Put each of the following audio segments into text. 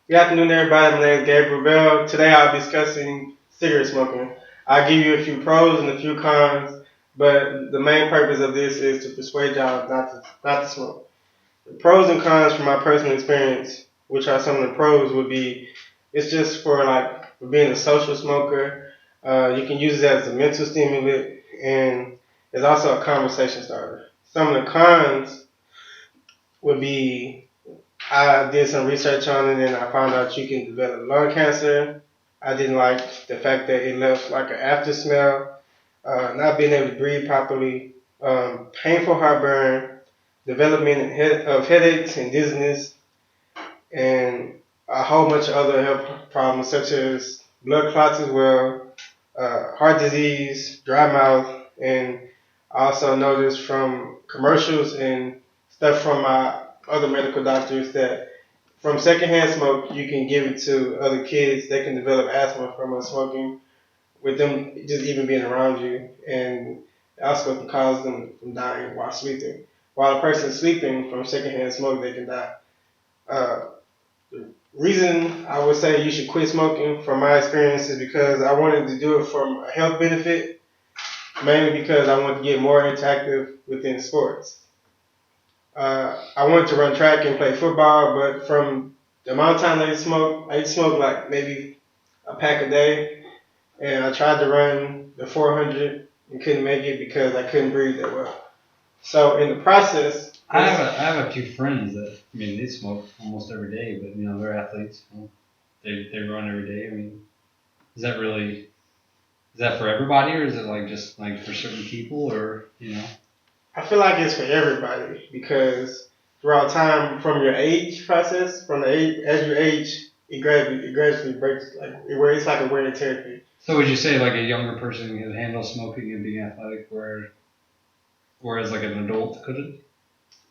Good afternoon, everybody. My name is Gabriel. Today I'll be discussing cigarette smoking. I'll give you a few pros and a few cons, but the main purpose of this is to persuade y'all not to smoke. The pros and cons from my personal experience, which are some of the pros, would be it's just for being a social smoker. You can use it as a mental stimulant, and it's also a conversation starter. Some of the cons would be I did some research on it and I found out you can develop lung cancer. I didn't like the fact that it left like an after smell, not being able to breathe properly, painful heartburn, development of headaches and dizziness, and a whole bunch of other health problems such as blood clots as well, heart disease, dry mouth, and I also noticed from commercials and stuff from my other medical doctors that from secondhand smoke, you can give it to other kids. They can develop asthma from smoking with them just even being around you, and also can cause them from dying while sleeping. While a person is sleeping from secondhand smoke, they can die. Uh, the reason I would say you should quit smoking, from my experience, is because I wanted to do it from a health benefit, mainly because I wanted to get more interactive within sports. I wanted to run track and play football, but from the amount of time I used to smoke like maybe a pack a day, and I tried to run the 400 and couldn't make it because I couldn't breathe that well. So in the process, I have a few friends that they smoke almost every day, but they're athletes. They run every day. Is that really is that for everybody, or is it like just like for certain people, or I feel like it's for everybody because throughout time, from your age process, from the age as you age, it gradually breaks it's like a wear and tear thing. So would you say like a younger person can handle smoking and being athletic, whereas like an adult couldn't?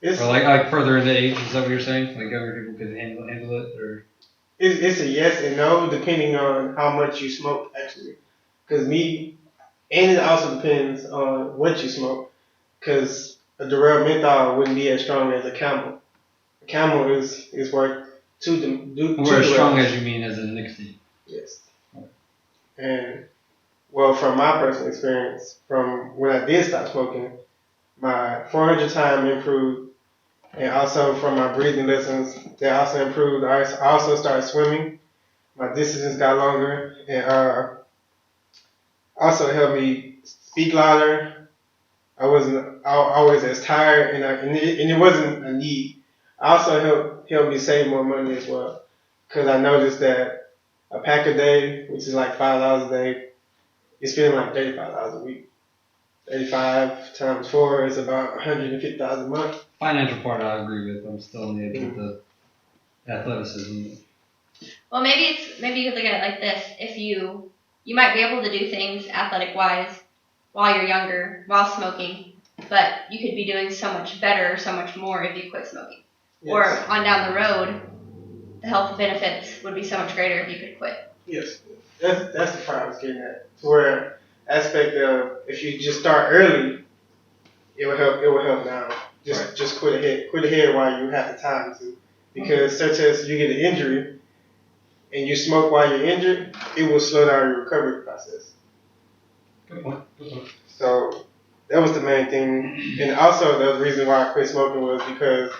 It's Or like further into age, is that what you're saying? Like younger people could handle it, or it's a yes and no depending on how much you smoke actually. Because and it also depends on what you smoke. Because a Durell menthol wouldn't be as strong as a Camel. A Camel is worth or as strong Durells. as you mean as in nicotine? Yes. And well, from my personal experience, from when I did stop smoking, my 400 time improved, and also from my breathing lessons, they also improved. I also started swimming. My distances got longer, and also helped me speak louder. I wasn't always as tired, and it wasn't a need. I also helped me save more money as well, because I noticed that a pack a day, which is like $5 a day, is feeling like $35 a week. 35 times 4 is about $150 a month. Financial part I agree with. I'm still on the edge with the athleticism. Well, maybe you could look at it like this: if you might be able to do things athletic wise while you're younger, while smoking, but you could be doing so much better, so much more if you quit smoking. Yes. Or on down the road, the health benefits would be so much greater if you could quit. Yes, that's the part I was getting at. Where aspect of if you just start early, it will help. It will help now. Just quit ahead while you have the time to, because such as you get an injury and you smoke while you're injured, it will slow down your recovery process. Good point. So that was the main thing, and also the reason why I quit smoking was because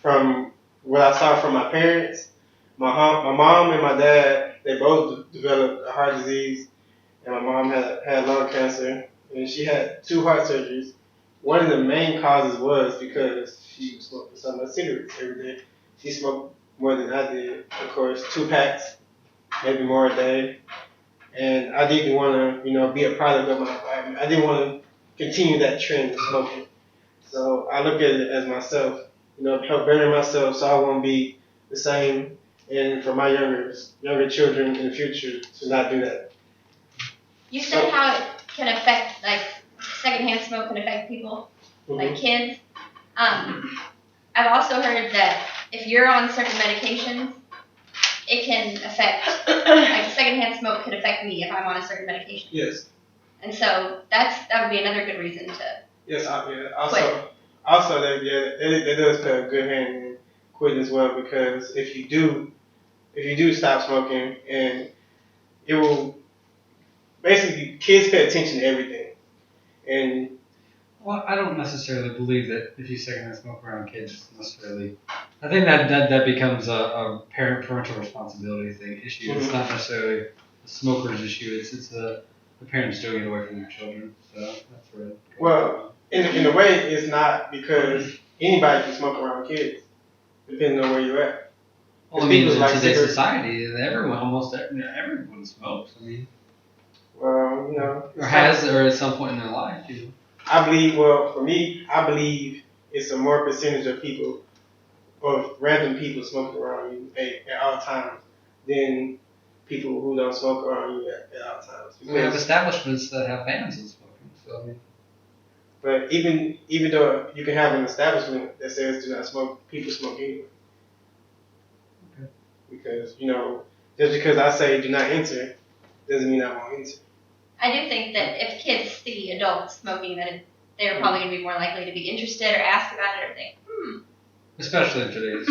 from what I saw from my parents, my mom and my dad, they both developed a heart disease, and my mom had lung cancer, and she had 2 heart surgeries. One of the main causes was because she smoked so much cigarettes every day. She smoked more than I did, of course, 2 packs, maybe more a day. And I didn't want to, be a product of my environment. I didn't want to continue that trend of smoking. So I look at it as myself, help better myself so I won't be the same, and for my younger children in the future to not do that. You said how it can affect, like, secondhand smoke can affect people, like kids. I've also heard that if you're on certain medications, it can affect, like secondhand smoke can affect me if I'm on a certain medication. Yes. And so that would be another good reason to. Yes, quit. That does put a good hand in quitting as well, because if you do if you do stop smoking, and it will basically kids pay attention to everything, and Well, I don't necessarily believe that if you secondhand smoke around kids, necessarily. I think that becomes a parental responsibility issue. It's not necessarily the smoker's issue. It's the parents doing it away from their children. So that's right. well, in a way, it's not because anybody can smoke around kids, depending on where you're at. Well, I mean, in like today's cigarettes. society, everyone smokes. I mean, Well, you know, or has, or at some point in their life, you know. I believe. Well, for me, I believe it's a more percentage of people, of random people smoking around you at all times than people who don't smoke around you at all times. We have establishments that have bans on smoking. So I mean, But even though you can have an establishment that says do not smoke, people smoke anyway. Okay. Because just because I say do not enter, doesn't mean I won't enter. I do think that if kids see adults smoking, then they're probably going to be more likely to be interested or ask about it or think, especially in today's.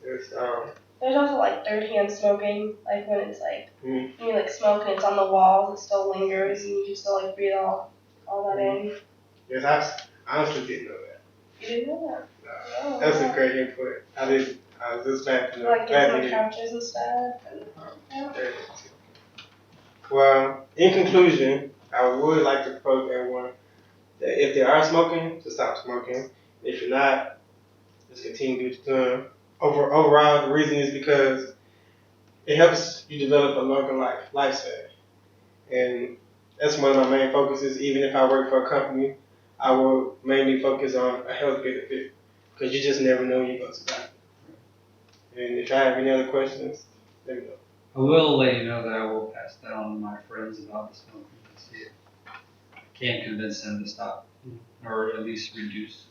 It's, There's also like third-hand smoking, like when it's like you like smoke and it's on the walls, it still lingers, and you can still like breathe all that in. Yes, I honestly didn't know that. You didn't know that? No, that's a great input. I didn't. I was just glad to know. Like get some couches and stuff. Well, in conclusion, I would like to propose everyone that if they are smoking, to stop smoking. If you're not, just continue to do it. Overall, the reason is because it helps you develop a longer lifespan. And that's one of my main focuses. Even if I work for a company, I will mainly focus on a health benefit because you just never know when you're going to die. And if I have any other questions, let me know. I will let you know that I will pass that on to my friends about the smoking to see if I can convince them to stop, or at least reduce,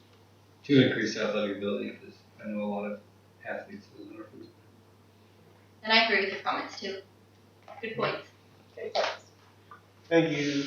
to increase their athletic ability, because I know a lot of athletes who are fruits. and I agree with your comments too. Good points. Good points. Thank you.